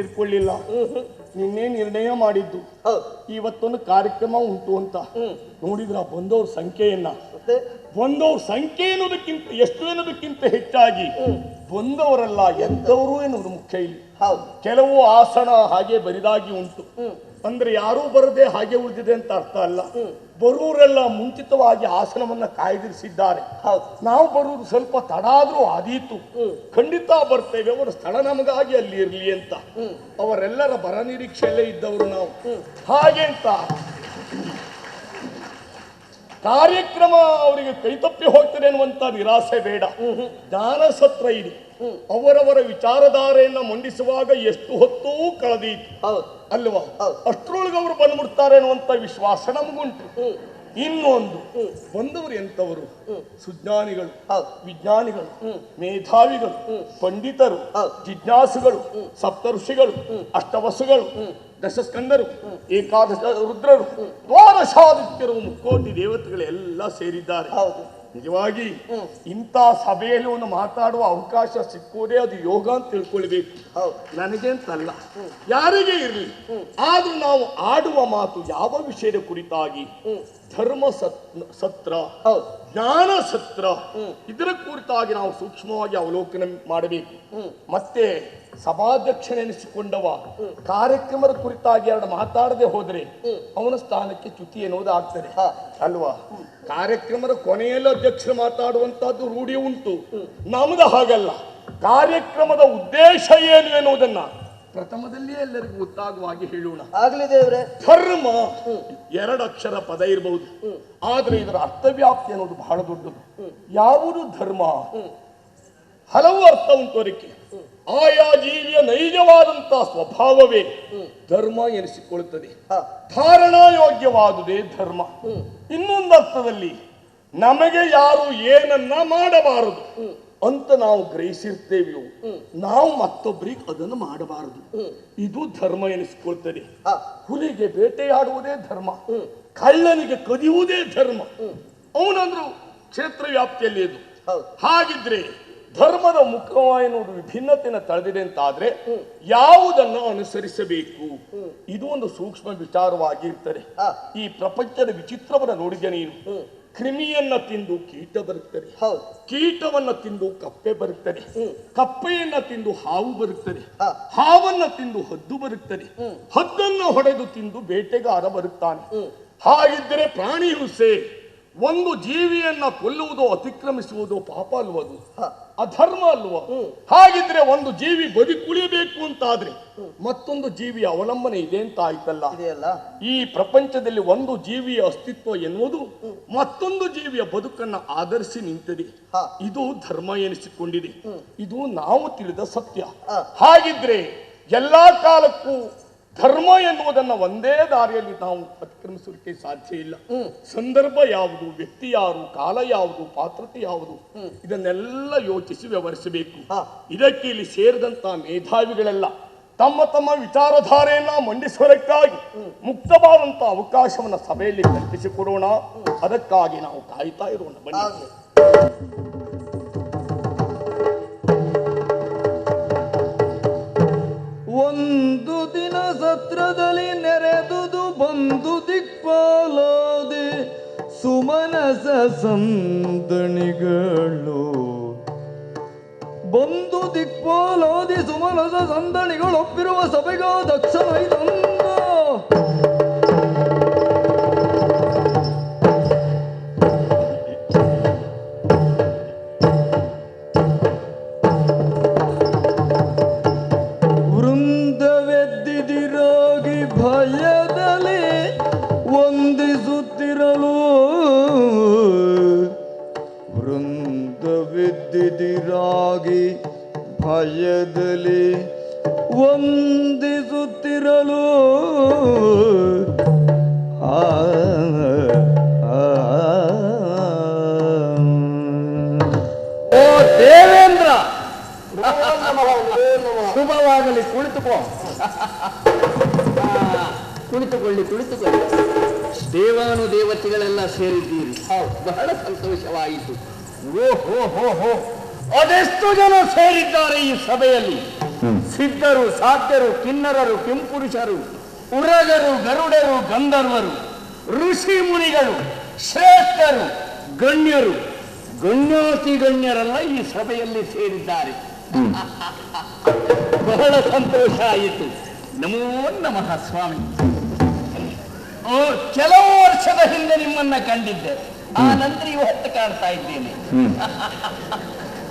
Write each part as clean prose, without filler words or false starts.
ಸೇರ್ಕೊಳ್ಳಿಲ್ಲ. ನಿನ್ನೆ ನಿರ್ಣಯ ಮಾಡಿದ್ದು ಇವತ್ತೊಂದು ಕಾರ್ಯಕ್ರಮ ಉಂಟು ಅಂತ. ನೋಡಿದ್ರ ಬಂದವ್ರ ಸಂಖ್ಯೆಯನ್ನ, ಬಂದವ್ರ ಸಂಖ್ಯೆ ಎನ್ನುವುದಕ್ಕಿಂತ ಎಷ್ಟು ಎನ್ನುವುದಕ್ಕಿಂತ ಹೆಚ್ಚಾಗಿ ಬಂದವರಲ್ಲ ಎಂತವರು ಎನ್ನುವುದು ಮುಖ್ಯ ಇಲ್ಲಿ. ಕೆಲವು ಆಸನ ಹಾಗೆ ಬರಿದಾಗಿ ಉಂಟು ಅಂದ್ರೆ ಯಾರೂ ಬರದೆ ಹಾಗೆ ಉಳಿದಿದೆ ಅಂತ ಅರ್ಥ ಅಲ್ಲ. ಬರುವರೆಲ್ಲ ಮುಂಚಿತವಾಗಿ ಆಸನವನ್ನ ಕಾಯ್ದಿರಿಸಿದ್ದಾರೆ. ನಾವು ಬರುವುದು ಸ್ವಲ್ಪ ತಡ ಆದ್ರೂ ಆದೀತು, ಖಂಡಿತ ಬರ್ತೇವೆ, ಅವರ ಸ್ಥಳ ನಮಗಾಗಿ ಅಲ್ಲಿ ಇರ್ಲಿ ಅಂತ. ಅವರೆಲ್ಲರ ಬರ ನಿರೀಕ್ಷೆಯಲ್ಲೇ ಇದ್ದವರು ನಾವು. ಹಾಗೆ ಅಂತ ಕಾರ್ಯಕ್ರಮ ಅವರಿಗೆ ಕೈತಪ್ಪಿ ಹೋಗ್ತದೆ ಅನ್ನುವಂತ ನಿರಾಸೆ ಬೇಡ. ಜ್ಞಾನ ಸತ್ರ ಇದೆ. ಅವರವರ ವಿಚಾರಧಾರೆಯನ್ನ ಮಂಡಿಸುವಾಗ ಎಷ್ಟು ಹೊತ್ತೂ ಕಳೆದೀತು ಅಲ್ವಾ? ಅಷ್ಟರೊಳಗೆ ಅವರು ಬಂದ್ಬಿಡ್ತಾರೆ ಅನ್ನುವಂತ ವಿಶ್ವಾಸ ನಮಗುಂಟು. ಇನ್ನೊಂದು, ಬಂದವರು ಎಂತವರು? ಸುಜ್ಞಾನಿಗಳು, ವಿಜ್ಞಾನಿಗಳು, ಮೇಧಾವಿಗಳು, ಪಂಡಿತರು, ಜಿಜ್ಞಾಸುಗಳು, ಸಪ್ತಋಷಿಗಳು, ಅಷ್ಟವಸುಗಳು, ದಶಸ್ಕಂದರು, ಏಕಾದಶ ರುದ್ರರು, ದ್ವಾದಶಾದಿತ್ಯರು, ಮುಕ್ಕೋಟಿ ದೇವತೆಗಳೆಲ್ಲ ಸೇರಿದ್ದಾರೆ. ನಿಜವಾಗಿ ಇಂಥ ಸಭೆಯಲ್ಲಿ ಒಂದು ಮಾತಾಡುವ ಅವಕಾಶ ಸಿಕ್ಕುವುದೇ ಅದು ಯೋಗ ಅಂತ ತಿಳ್ಕೊಳ್ಬೇಕು. ನನಗೆ ಅಂತಲ್ಲ, ಯಾರಿಗೆ ಇರಲಿ. ಆದ್ರೂ ನಾವು ಆಡುವ ಮಾತು ಯಾವ ವಿಷಯದ ಕುರಿತಾಗಿ? ಧರ್ಮ ಸತ್ರ, ಜ್ಞಾನ ಸತ್ರ, ಇದರ ಕುರಿತಾಗಿ ನಾವು ಸೂಕ್ಷ್ಮವಾಗಿ ಅವಲೋಕನ ಮಾಡಬೇಕು. ಮತ್ತೆ ಸಭಾಧ್ಯಕ್ಷನೆನಿಸಿಕೊಂಡವ ಕಾರ್ಯಕ್ರಮದ ಕುರಿತಾಗಿ ಎರಡು ಮಾತಾಡದೆ ಹೋದ್ರೆ ಅವನ ಸ್ಥಾನಕ್ಕೆ ಚ್ಯುತಿ ಎನ್ನುವುದು ಆಗ್ತದೆ ಅಲ್ವಾ? ಕಾರ್ಯಕ್ರಮದ ಕೊನೆಯಲ್ಲಿ ಅಧ್ಯಕ್ಷರು ಮಾತಾಡುವಂತಹದ್ದು ರೂಢಿ ಉಂಟು. ನಮ್ದು ಹಾಗಲ್ಲ. ಕಾರ್ಯಕ್ರಮದ ಉದ್ದೇಶ ಏನು ಎನ್ನುವುದನ್ನ ಪ್ರಥಮದಲ್ಲಿ ಎಲ್ಲರಿಗೂ ಗೊತ್ತಾಗುವ ಹಾಗೆ ಹೇಳೋಣ. ಆಗ್ಲಿ ದೇವ್ರೆ. ಧರ್ಮ ಎರಡು ಅಕ್ಷರ ಪದ ಇರಬಹುದು, ಆದ್ರೆ ಇದರ ಅರ್ಥವ್ಯಾಪ್ತಿ ಅನ್ನೋದು ಬಹಳ ದೊಡ್ಡದು. ಯಾವುದು ಧರ್ಮ? ಹಲವು ಅರ್ಥ ಉಂಟು ಅದಕ್ಕೆ. ಆಯಾ ಜೀವಿಯ ನೈಜವಾದಂತಹ ಸ್ವಭಾವವೇ ಧರ್ಮ ಎನಿಸಿಕೊಳ್ಳುತ್ತದೆ. ಧಾರಣಾಯೋಗ್ಯವಾದುದೇ ಧರ್ಮ. ಇನ್ನೊಂದು ಅರ್ಥದಲ್ಲಿ ನಮಗೆ ಯಾರು ಏನನ್ನ ಮಾಡಬಾರದು ಅಂತ ನಾವು ಗ್ರಹಿಸಿರ್ತೇವೆಯೋ ನಾವು ಮತ್ತೊಬ್ಬರಿಗೆ ಅದನ್ನು ಮಾಡಬಾರದು. ಇದು ಧರ್ಮ ಎನಿಸಿಕೊಳ್ತದೆ. ಹುಲಿಗೆ ಬೇಟೆಯಾಡುವುದೇ ಧರ್ಮ, ಕಳ್ಳನಿಗೆ ಕದಿಯುವುದೇ ಧರ್ಮ. ಅವನಂದ್ರು ಕ್ಷೇತ್ರ ವ್ಯಾಪ್ತಿಯಲ್ಲಿ ಇದು. ಹಾಗಿದ್ರೆ ಧರ್ಮದ ಮುಖ ಎನ್ನುವುದು ವಿಭಿನ್ನತೆಯನ್ನು ತಳೆದಿದೆ ಅಂತಾದ್ರೆ ಯಾವುದನ್ನ ಅನುಸರಿಸಬೇಕು? ಇದು ಒಂದು ಸೂಕ್ಷ್ಮ ವಿಚಾರವಾಗಿರ್ತದೆ. ಈ ಪ್ರಪಂಚದ ವಿಚಿತ್ರವನ್ನ ನೋಡಿದ ನೀನು. ಕ್ರಿಮಿಯನ್ನ ತಿಂದು ಕೀಟ ಬರುತ್ತದೆ, ಕೀಟವನ್ನ ತಿಂದು ಕಪ್ಪೆ ಬರುತ್ತದೆ, ಕಪ್ಪೆಯನ್ನ ತಿಂದು ಹಾವು ಬರುತ್ತದೆ, ಹಾವನ್ನ ತಿಂದು ಹದ್ದು ಬರುತ್ತದೆ, ಹದ್ದನ್ನು ಹೊಡೆದು ತಿಂದು ಬೇಟೆಗಾರ ಬರುತ್ತಾನೆ. ಹಾಗಿದ್ದರೆ ಪ್ರಾಣಿ ಹಿಂಸೆ, ಒಂದು ಜೀವಿಯನ್ನ ಕೊಲ್ಲುವುದು, ಅತಿಕ್ರಮಿಸುವುದು ಪಾಪ ಅಲ್ವದು? ಅಧರ್ಮ ಅಲ್ವ? ಹಾಗಿದ್ರೆ ಒಂದು ಜೀವಿ ಬದುಕುಳಿಯಬೇಕು ಅಂತಾದ್ರೆ ಮತ್ತೊಂದು ಜೀವಿಯ ಅವಲಂಬನೆ ಇದೆ ಅಂತ ಆಯ್ತಲ್ಲ. ಈ ಪ್ರಪಂಚದಲ್ಲಿ ಒಂದು ಜೀವಿಯ ಅಸ್ತಿತ್ವ ಎನ್ನುವುದು ಮತ್ತೊಂದು ಜೀವಿಯ ಬದುಕನ್ನ ಆಧರಿಸಿ ನಿಂತಿದೆ. ಇದು ಧರ್ಮ ಎನಿಸಿಕೊಂಡಿದೆ. ಇದು ನಾವು ತಿಳಿದ ಸತ್ಯ. ಹಾಗಿದ್ರೆ ಎಲ್ಲಾ ಕಾಲಕ್ಕೂ ಧರ್ಮ ಎನ್ನುವುದನ್ನ ಒಂದೇ ದಾರಿಯಲ್ಲಿ ನಾವು ಅತಿಕ್ರಮಿಸಲಿಕ್ಕೆ ಸಾಧ್ಯ ಇಲ್ಲ. ಸಂದರ್ಭ ಯಾವುದು, ವ್ಯಕ್ತಿ ಯಾರು, ಕಾಲ ಯಾವುದು, ಪಾತ್ರತೆ ಯಾವುದು, ಇದನ್ನೆಲ್ಲ ಯೋಚಿಸಿ ವ್ಯವಹರಿಸಬೇಕು. ಇದಕ್ಕೆ ಇಲ್ಲಿ ಸೇರಿದಂತಹ ಮೇಧಾವಿಗಳೆಲ್ಲ ತಮ್ಮ ತಮ್ಮ ವಿಚಾರಧಾರೆಯನ್ನ ಮಂಡಿಸುವುದಕ್ಕಾಗಿ ಮುಕ್ತವಾದಂತಹ ಅವಕಾಶವನ್ನ ಸಭೆಯಲ್ಲಿ ಕಲ್ಪಿಸಿಕೊಡೋಣ. ಅದಕ್ಕಾಗಿ ನಾವು ಕಾಯ್ತಾ ಇರೋಣ. ಬನ್ನಿ. ಒಂದು ದಿನ ಸತ್ರದಲ್ಲಿ ನೆರೆದುದು ಬಂದು ದಿಕ್ಪಾಲೋದೆ ಸುಮನಸ ಸಂದಣಿಗಳು. ಬಂದು ದಿಕ್ಪಾಲೋದಿ ಸುಮನಸ ಸಂದಣಿಗಳು ಒಪ್ಪಿರುವ ಸಭೆಗೋ ದಕ್ಷಿಣ ಭಯದಲ್ಲಿ ವಂದಿಸುತ್ತಿರಲು, ವೃಂದವಿದ್ದಿದಿರಾಗಿ ಭಯದಲ್ಲಿ ವಂದಿಸುತ್ತಿರಲು. ಓ ದೇವೇಂದ್ರ, ಶುಭವಾಗಲಿ. ಕುಳಿತುಕೋ. ಕುಳಿತುಕೊಳ್ಳಿ. ದೇವಾನು ದೇವತೆಗಳೆಲ್ಲ ಸೇರಿದ್ದೀರಿ, ಬಹಳ ಸಂತೋಷವಾಯಿತು. ಓಹೋ, ಅದೆಷ್ಟು ಜನ ಸೇರಿದ್ದಾರೆ ಈ ಸಭೆಯಲ್ಲಿ? ಸಿದ್ಧರು, ಸಾಧ್ಯರು, ಕಿನ್ನರರು, ಕಿಂಪುರುಷರು, ಉರಗರು, ಗರುಡರು, ಗಂಧರ್ವರು, ಋಷಿ ಮುನಿಗಳು, ಶ್ರೇಷ್ಠರು, ಗಣ್ಯರು, ಗಣ್ಯಾತಿ ಗಣ್ಯರೆಲ್ಲ ಈ ಸಭೆಯಲ್ಲಿ ಸೇರಿದ್ದಾರೆ. ಬಹಳ ಸಂತೋಷ ಆಯಿತು. ನಮೋ ನಮಃ ಸ್ವಾಮಿ. ಕೆಲವು ವರ್ಷದ ಹಿಂದೆ ನಿಮ್ಮನ್ನ ಕಂಡಿದ್ದೆ, ಆ ನಂತರ ಇವತ್ತು ಕಾಣ್ತಾ ಇದ್ದೇನೆ.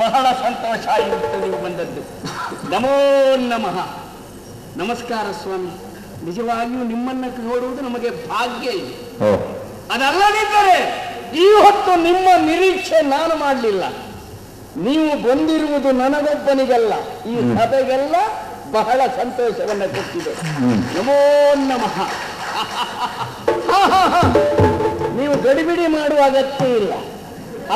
ಬಹಳ ಸಂತೋಷ ಆಯಿತು ನೀವು ಬಂದದ್ದು. ನಮೋ ನಮಃ. ನಮಸ್ಕಾರ ಸ್ವಾಮಿ. ನಿಜವಾಗಿಯೂ ನಿಮ್ಮನ್ನ ನೋಡುವುದು ನಮಗೆ ಭಾಗ್ಯ ಇದೆ. ಅದಲ್ಲದಿದ್ದರೆ ಈ ಹೊತ್ತು ನಿಮ್ಮ ನಿರೀಕ್ಷೆ ನಾನು ಮಾಡಲಿಲ್ಲ. ನೀವು ಬಂದಿರುವುದು ನನಗೊಬ್ಬನಿಗಲ್ಲ, ಈ ಸಭೆಗೆಲ್ಲ ಬಹಳ ಸಂತೋಷವನ್ನ ಕೊಟ್ಟಿದೆ. ನಮೋ ನಮಃ. ನೀವು ಗಡಿಬಿಡಿ ಮಾಡುವ ಅಗತ್ಯ ಇಲ್ಲ.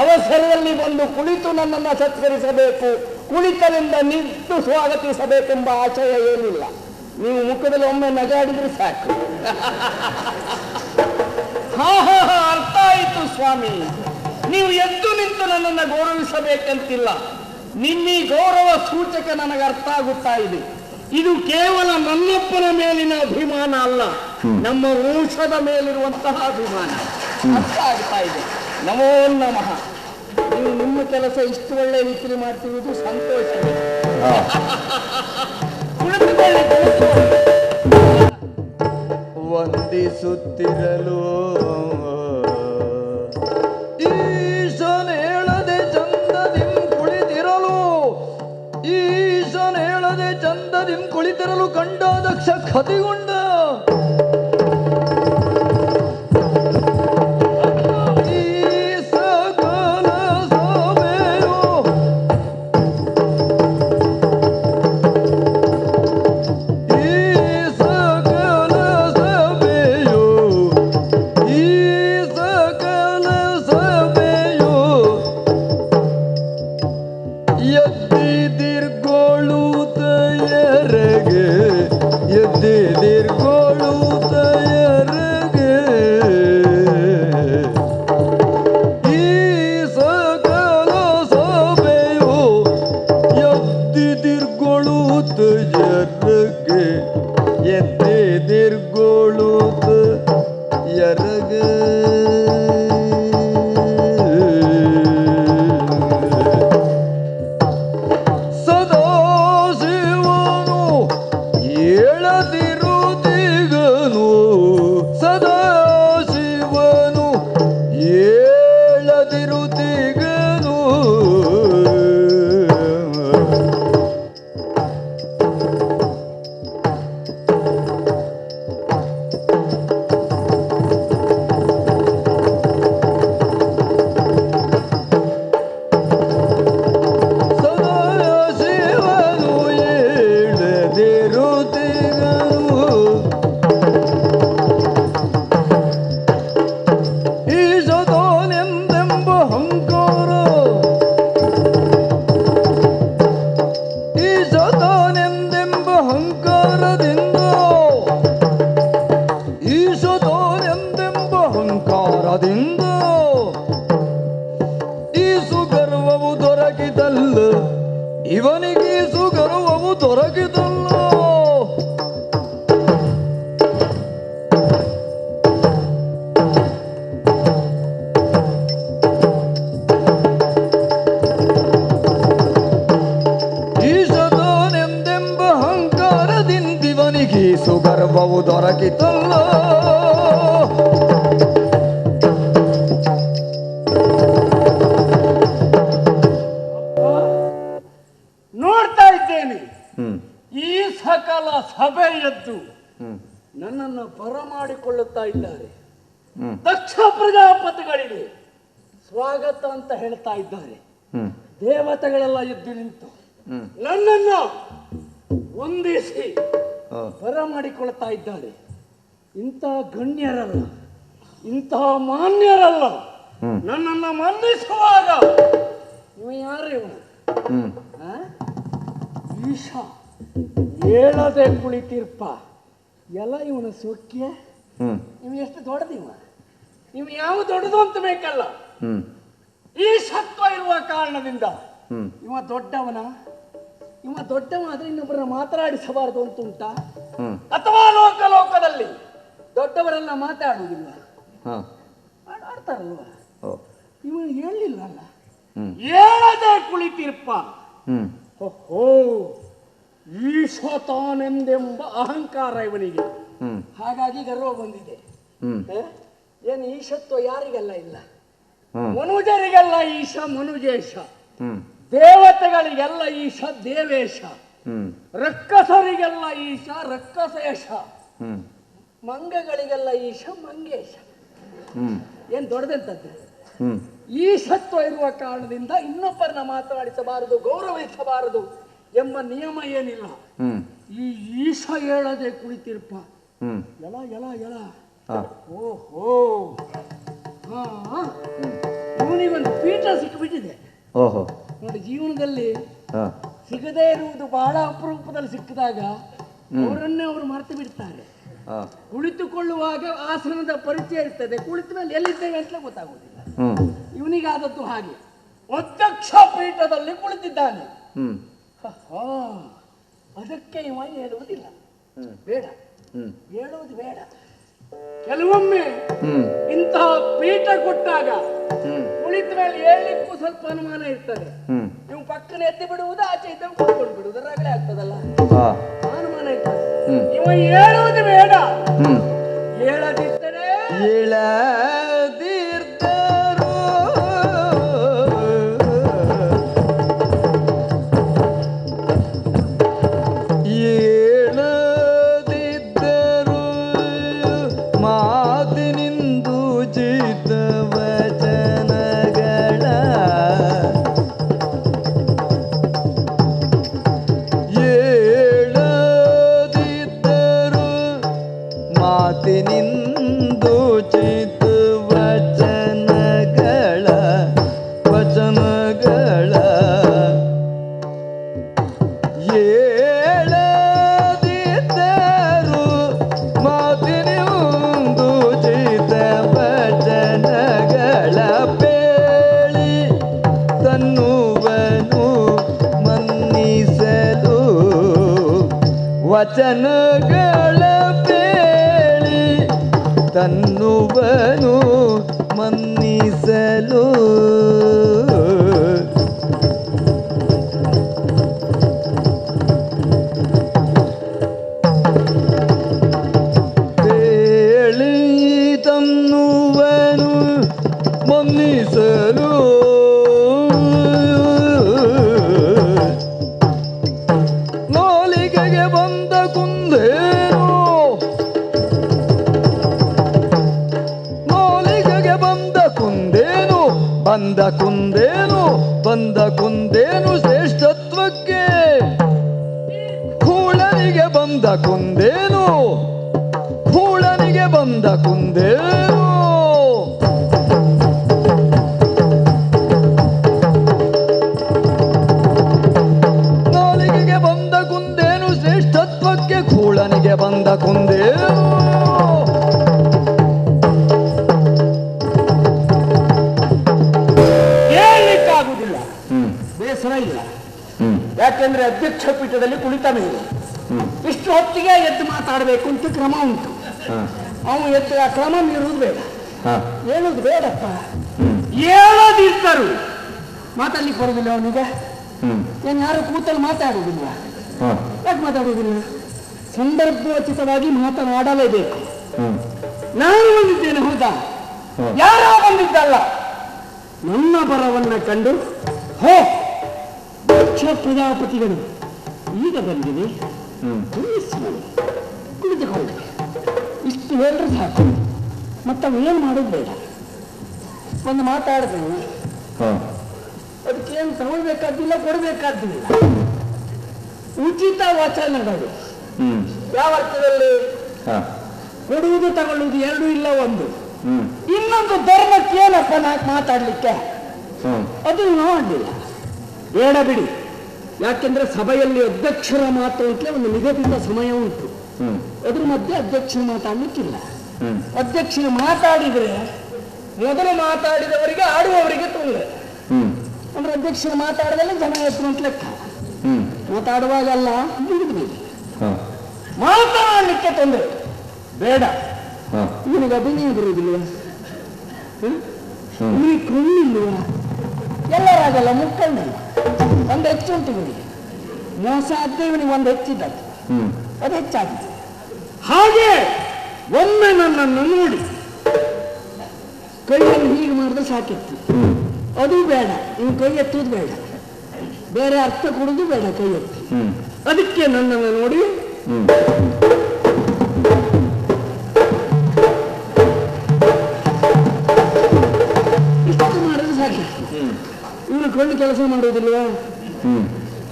ಅವಸರದಲ್ಲಿ ಬಂದು ಕುಳಿತು ನನ್ನನ್ನು ಸತ್ಕರಿಸಬೇಕು, ಕುಳಿತರಿಂದ ನಿಂತು ಸ್ವಾಗತಿಸಬೇಕೆಂಬ ಆಶಯ ಏನಿಲ್ಲ. ನೀವು ಮುಖದಲ್ಲಿ ಒಮ್ಮೆ ನಗಾಡಿದ್ರೆ ಸಾಕು. ಅರ್ಥ ಆಯಿತು ಸ್ವಾಮಿ. ನೀವು ಎದ್ದು ನಿಂತು ನನ್ನನ್ನು ಗೌರವಿಸಬೇಕಂತಿಲ್ಲ. ನಿಮ್ಮ ಗೌರವ ಸೂಚಕ ನನಗೆ ಅರ್ಥ ಆಗುತ್ತಾ ಇದೆ. ಇದು ಕೇವಲ ನನ್ನಪ್ಪನ ಮೇಲಿನ ಅಭಿಮಾನ ಅಲ್ಲ, ನಮ್ಮ ವಂಶದ ಮೇಲಿರುವಂತಹ ಅಭಿಮಾನ. ಅರ್ಥ ಆಗ್ತಾ ಇದೆ. ನಮೋ ನಮಃ. ನೀವು ನಿಮ್ಮ ಕೆಲಸ ಇಷ್ಟು ಒಳ್ಳೆ ರೀತಿಯಲ್ಲಿ ಮಾಡ್ತಿರುವುದು ಸಂತೋಷವೇ. ಕುಳಿತುಕೊಳ್ಳಿ, ಕುಳಿತುಕೊಳ್ಳಿ. ವಂದಿಸುತ್ತಿರಲು ಈಶನೇಳದೆ ಚಂದದಿಂ ಕುಳಿತಿರಲು, ಈಶನೇಳದೆ ಚಂದದಿಂ ಕುಳಿತಿರಲು ಕಂಡ ದಕ್ಷ ಕತಿಗೊಂಡ ಇವನಿಗೆ ಸುಗರ್ವವು ದೊರಕಿದಲ್ಲ. ಈಶದನೆಂದೆಂಬ ಅಹಂಕಾರದಿಂದಿವನಿಗೆ ಸುಗರ್ವವು ದೊರಕಿತಲ್ಲ. ಈ ಸಕಲ ಸಭೆಯದ್ದು ನನ್ನನ್ನು ಬರಮಾಡಿಕೊಳ್ಳುತ್ತಾ ಇದ್ದಾರೆ. ದಕ್ಷ ಪ್ರಜಾಪತಿಗಳಿಗೆ ಸ್ವಾಗತ ಅಂತ ಹೇಳ್ತಾ ಇದ್ದಾರೆ. ದೇವತೆಗಳೆಲ್ಲ ಎದ್ದು ನಿಂತು ನನ್ನನ್ನು ವಂದಿಸಿ ಬರಮಾಡಿಕೊಳ್ತಾ ಇದ್ದಾರೆ. ಇಂತಹ ಗಣ್ಯರಲ್ಲ, ಇಂತಹ ಮಾನ್ಯರಲ್ಲ ನನ್ನನ್ನು ಮನ್ನಿಸುವಾಗ ಇವ ಯಾರು? ಇವನು ಈಶ ಹೇಳದೆ ಕುಳಿತಿರ್ಪ ಎಲ್ಲ ಇವನ ಸೊಕ್ಯ. ಇವ್ ಎಷ್ಟು ದೊಡ್ಡದಿವ, ಇವ್ ಯಾವ ದೊಡ್ಡದು ಅಂತ ಬೇಕಲ್ಲ. ಈ ಸತ್ವ ಇರುವ ಕಾರಣದಿಂದ ಇವ ದೊಡ್ಡವನ ಇವ ದೊಡ್ಡವ ಆದ್ರೆ ಇನ್ನೊಬ್ಬರನ್ನ ಮಾತನಾಡಿಸಬಾರದು ಅಂತ ಉಂಟಾ? ಹ್ಮ್ ಅಥವಾ ಲೋಕದಲ್ಲಿ ದೊಡ್ಡವರೆಲ್ಲ ಮಾತಾಡುವುದಿಲ್ಲ, ಆಡ್ತಾರಲ್ವ? ಓ ಇವನು ಹೇಳಲಿಲ್ಲ ಅಲ್ಲ, ಹ್ಮ್ ಹೇಳದೆ ಕುಳಿತಿರ್ಪ. ಹ್ಮ್ ಓಹೋ, ಈಶ ತಾನೆಂದೆಂಬ ಅಹಂಕಾರ ಇವನಿಗೆ, ಹ್ಮ್ ಹಾಗಾಗಿ ಗರ್ವ ಬಂದಿದೆ. ಹ್ಮ್ ಏನು ಈಶತ್ವ ಯಾರಿಗೆಲ್ಲ ಇಲ್ಲ? ಹ್ಮ್ ಮನುಜರಿಗೆಲ್ಲ ಈಶ ಮನುಜೇಶ, ಹ್ಮ್ ದೇವತೆಗಳಿಗೆಲ್ಲ ಈಶ ದೇವೇಶ, ಹ್ಮ್ ರಕ್ಕಸರಿಗೆಲ್ಲ ಈಶ ರಕ್ಕಸೇಶ, ಹ್ಮ್ ಮಂಗಗಳಿಗೆಲ್ಲ ಈಶ ಮಂಗೇಶ. ಹ್ಮ್ ಏನ್ ದೊಡ್ಡದಂತದ್ದು? ಹ್ಮ್ ಈಶತ್ವ ಇರುವ ಕಾರಣದಿಂದ ಇನ್ನೊಬ್ಬರನ್ನ ಮಾತನಾಡಿಸಬಾರದು, ಗೌರವಿಸಬಾರದು ಎಂಬ ನಿಯಮ ಏನಿಲ್ಲ. ಹ್ಮ್ ಈ ಈಶ ಹೇಳದೆ ಕುಳಿತಿರ್ಪ. ಹ್ಮ್ ಎಲ ಎಲ ಎಲ. ಹಾ ಓಹೋ, ಇವನಿಗೊಂದು ಪೀಠ ಸಿಕ್ಕಿಬಿಟ್ಟಿದೆ ಓಹೋ ನೋಡಿ. ಜೀವನದಲ್ಲಿ ಹಾ ಸಿಗದೇ ಇರುವುದು ಬಹಳ ಅಪರೂಪದಲ್ಲಿ ಸಿಕ್ಕಿದಾಗ ಅವರನ್ನೇ ಅವರು ಮರೆತು ಬಿಡ್ತಾರೆ. ಹಾ ಕುಳಿತುಕೊಳ್ಳುವಾಗ ಆಸನದ ಪರಿಚಯ ಇರ್ತದೆ, ಕುಳಿತ ಮೇಲೆ ಎಲ್ಲಿದ್ದೇವೆ ಅಂತಲೇ ಗೊತ್ತಾಗುವುದಿಲ್ಲ. ಹ್ಮ್ ಇವನಿಗಾದದ್ದು ಹಾಗೆ. ಅಧ್ಯಕ್ಷ ಪೀಠದಲ್ಲಿ ಕುಳಿತಿದ್ದಾನೆ. ಹ್ಮ್ ಅದಕ್ಕೆ ಇವ ಹೇಳುವುದಿಲ್ಲ, ಹ್ಮ್ ಬೇಡ ಹ್ಮ್ ಹೇಳುವುದು ಬೇಡ. ಕೆಲವೊಮ್ಮೆ ಹ್ಮ್ ಇಂತಹ ಪೀಠ ಕೊಟ್ಟಾಗ ಹ್ಮ್ ಕುಳಿತ ಮೇಲೆ ಹೇಳಲಿಕ್ಕೂ ಸ್ವಲ್ಪ ಅನುಮಾನ ಇರ್ತದೆ. ಹ್ಮ್ ನೀವು ಪಕ್ಕನ ಎತ್ತಿ ಬಿಡುವುದು, ಆಚೆ ಇದ್ದ ಕೂತ್ಕೊಂಡು ಬಿಡುವುದು, ರಗಳೆ ಆಗ್ತದಲ್ಲ, ಹಾ ಅನುಮಾನ ಇರ್ತದೆ. ಹ್ಮ್ ಇವ ಹೇಳುವುದು ಬೇಡ, ಹ್ಮ್ ಹೇಳದಿದ್ದರೆ ಇಳದಿರ್ದರು ಏಳದಿದ್ದರು ಮಾತಿನಿಂದು ಜಿತ ವಚನಗಳ ಏಳದಿದ್ದರು ಮಾತಿನಿಂದು ಚಿತ ವಚನಗಳ ಏಳದಿದ್ದರು ಮಾತಿನಿಂದು ಚಿತ ವಚನಗಳ ಪೇಳಿ ತನ್ನುವನು ಮನ್ನಿಸಲು ವಚನಗಳ ಪೇಳಿ ತನ್ನುವನು ಮನ್ನಿಸಲು ಪೇಳಿ ತನ್ನುವನು ಮನ್ನಿಸಲು ನಾಲಿಗೆಗೆ ಬಂದ ಕುಂದೇನು ನಾಲಿಗೆಗೆ ಬಂದ ಕುಂದೇನು ಬಂದ ಕುಂದೇನು ಬಂದ ಕುಂದೇನು ಶ್ರೇಷ್ಠತ್ವಕ್ಕೆ ಕೂಳನಿಗೆ ಬಂದ ಕುಂದೇನು ಕೂಳನಿಗೆ ಬಂದ ಕುಂದೇನು ನಾಲಿಗೆಗೆ ಬಂದ ಕುಂದೇನು ಶ್ರೇಷ್ಠತ್ವಕ್ಕೆ ಕೂಳನಿಗೆ ಬಂದ ಕುಂದೇನು ಹೇಳಲಿಕ್ಕಾಗುವುದಿಲ್ಲ, ಹ್ಮ್ ಬೇಸರ ಇಲ್ಲ. ಹ್ಮ್ ಯಾಕೆಂದ್ರೆ ಅಧ್ಯಕ್ಷ ಪೀಠದಲ್ಲಿ ಕುಳಿತ ಮೇಲೆ ಇಷ್ಟು ಹೊತ್ತಿಗೆ ಎದ್ದು ಮಾತಾಡಬೇಕು ಅಂತ ಕ್ರಮ ಉಂಟು. ಹಾ ಅವನು ಎದ್ದು ಆ ಕ್ರಮ ಮೀರುವುದು ಬೇಡ, ಹಾ ಹೇಳುದು ಬೇಡಪ್ಪ. ಹೇಳದಿದ್ದರು ಮಾತಾಡ್ಲಿಕ್ಕೆ ಬರುದಿಲ್ಲ ಅವನಿಗೆ. ಹ್ಮ್ ಏನು ಯಾರು ಕೂತಲ್ಲಿ ಮಾತಾಡುವುದಿಲ್ಲ? ಹಾ ಯಾಕೆ ಮಾತಾಡುವುದಿಲ್ಲ? ಸಂದರ್ಭೋಚಿತವಾಗಿ ಮಾತನಾಡಲೇಬೇಕು. ಹ್ಮ್ ನಾನು ಬಂದಿದ್ದೇನೆ, ಹೌದಾ? ಯಾರೋ ಬಂದಿದ್ದಲ್ಲ. ನನ್ನ ಬರವನ್ನ ಕಂಡು ಹೋ ದಕ್ಷ ಪ್ರಜಾಪತಿಗಳು ಈಗ ಬಂದಿದೆ, ಹ್ಮ್ ಕುಳಿತುಕೊಳ್ಳಿ, ಇಷ್ಟು ಹೇಳಿದ್ರೆ ಸಾಕು. ಮತ್ತವು ಏನು ಮಾಡೋದು ಬೇಡ. ಒಂದು ಮಾತಾಡಿದ್ರೆ ಹಾ ಅದಕ್ಕೇನು ತಗೊಳ್ಬೇಕಾದ್ದಿಲ್ಲ, ಕೊಡಬೇಕಾದ್ದಿಲ್ಲ. ಉಚಿತ ವಚನಗಳು ಹ್ಮ್ ಯಾವ ಅರ್ಥದಲ್ಲಿ? ಹಾ ಕೊಡುವುದು ತಗೊಳ್ಳುವುದು ಎರಡೂ ಇಲ್ಲ, ಒಂದು. ಹ್ಮ್ ಇನ್ನೊಂದು ಧರ್ಮಕ್ಕೆ ಏನಪ್ಪ ನಾಲ್ಕು ಮಾತಾಡ್ಲಿಕ್ಕೆ, ಹ್ಮ್ ಅದು ಮಾಡಲಿಲ್ಲ. ಬೇಡ ಬಿಡಿ. ಯಾಕೆಂದ್ರೆ ಸಭೆಯಲ್ಲಿ ಅಧ್ಯಕ್ಷರ ಮಾತು ಅಂತಲೇ ಒಂದು ನಿಗದಿತ ಸಮಯ ಉಂಟು. ಹ್ಮ್ ಅದ್ರ ಮಧ್ಯೆ ಅಧ್ಯಕ್ಷರು ಮಾತಾಡ್ಲಿಕ್ಕಿಲ್ಲ. ಹ್ಮ್ ಅಧ್ಯಕ್ಷರು ಮಾತಾಡಿದ್ರೆ ಮೊದಲು ಮಾತಾಡಿದವರಿಗೆ ಆಡುವವರಿಗೆ ತೊಂದರೆ. ಹ್ಮ್ ಅಂದ್ರೆ ಅಧ್ಯಕ್ಷರು ಮಾತಾಡದಲ್ಲಿ ಜನ ಎತ್ತು ಅಂತ ಲೆಕ್ಕ. ಮಾತಾಡುವಾಗಲ್ಲ ಬಿಡುದು ಮಾತನಾಡಲಿಕ್ಕೆ ತೊಂದರೆ ಬೇಡ. ಇವನಿಗೆ ಅಭಿನಯ ಬರುವುದಿಲ್ವ? ಇವನಿಗೆ ಕಣ್ಣಿಲ್ವ? ಎಲ್ಲರಾಗಲ್ಲ ಮುಕ್ಕಣ್ಣಿಲ್ಲ. ಒಂದು ಹೆಚ್ಚು ಉಂಟು ಇವನಿಗೆ. ಮೋಸ ಆದ್ರೆ ಇವನಿಗೆ ಒಂದು ಹೆಚ್ಚಿದ್ದದ್ದು, ಅದು ಹೆಚ್ಚಾಗಿದೆ. ಹಾಗೆ ಒಮ್ಮೆ ನನ್ನನ್ನು ನೋಡಿ ಕೈಯನ್ನು ಹೀಗೆ ಮಾಡಿದ್ರೆ ಸಾಕಿತ್ತು. ಅದು ಬೇಡ, ಇನ್ನು ಕೈ ಎತ್ತುವುದು ಬೇಡ, ಬೇರೆ ಅರ್ಥ ಕೊಡುದು ಬೇಡ ಕೈ ಎತ್ತಿ. ಅದಕ್ಕೆ ನನ್ನನ್ನು ನೋಡಿ ಇಷ್ಟು ಮಾಡಿದ್ರೆ ಸಾಕಿತ್ತು. ಇವನು ಕಣ್ಣು ಕೆಲಸ ಮಾಡುವುದಿಲ್ವಾ?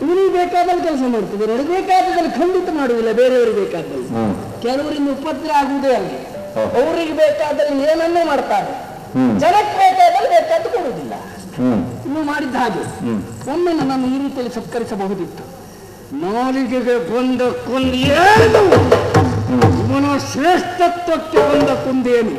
ಇವನಿಗೆ ಬೇಕಾದಲ್ಲಿ ಕೆಲಸ ಮಾಡ್ತಿದ್ದೆ, ನೋಡಿ ಬೇಕಾದಲ್ಲಿ ಖಂಡಿತ ಮಾಡುವುದಿಲ್ಲ. ಬೇರೆಯವರಿಗೆ ಬೇಕಾದಲ್ಲಿ, ಕೆಲವರಿಂದ ಉಪದ್ರ ಆಗುವುದೇ ಅಲ್ಲ. ಅವರಿಗೆ ಬೇಕಾದಲ್ಲಿ ಏನನ್ನೂ ಮಾಡ್ತಾರೆ, ಜನಕ್ಕೆ ಬೇಕಾದಲ್ಲಿ ಬೇಕಾದ್ದು ಕೊಡುವುದಿಲ್ಲ. ಇನ್ನು ಮಾಡಿದ್ದ ಹಾಗೆ ಒಮ್ಮೆ ನನ್ನನ್ನು ಈ ರೀತಿಯಲ್ಲಿ ಸತ್ಕರಿಸಬಹುದಿತ್ತು. ನಾಲಿಗೆಗೆ ಬಂದ ಕೊಂದೇನು, ಇವನ ಶ್ರೇಷ್ಠತ್ವಕ್ಕೆ ಬಂದ ಕೊಂದೇನು.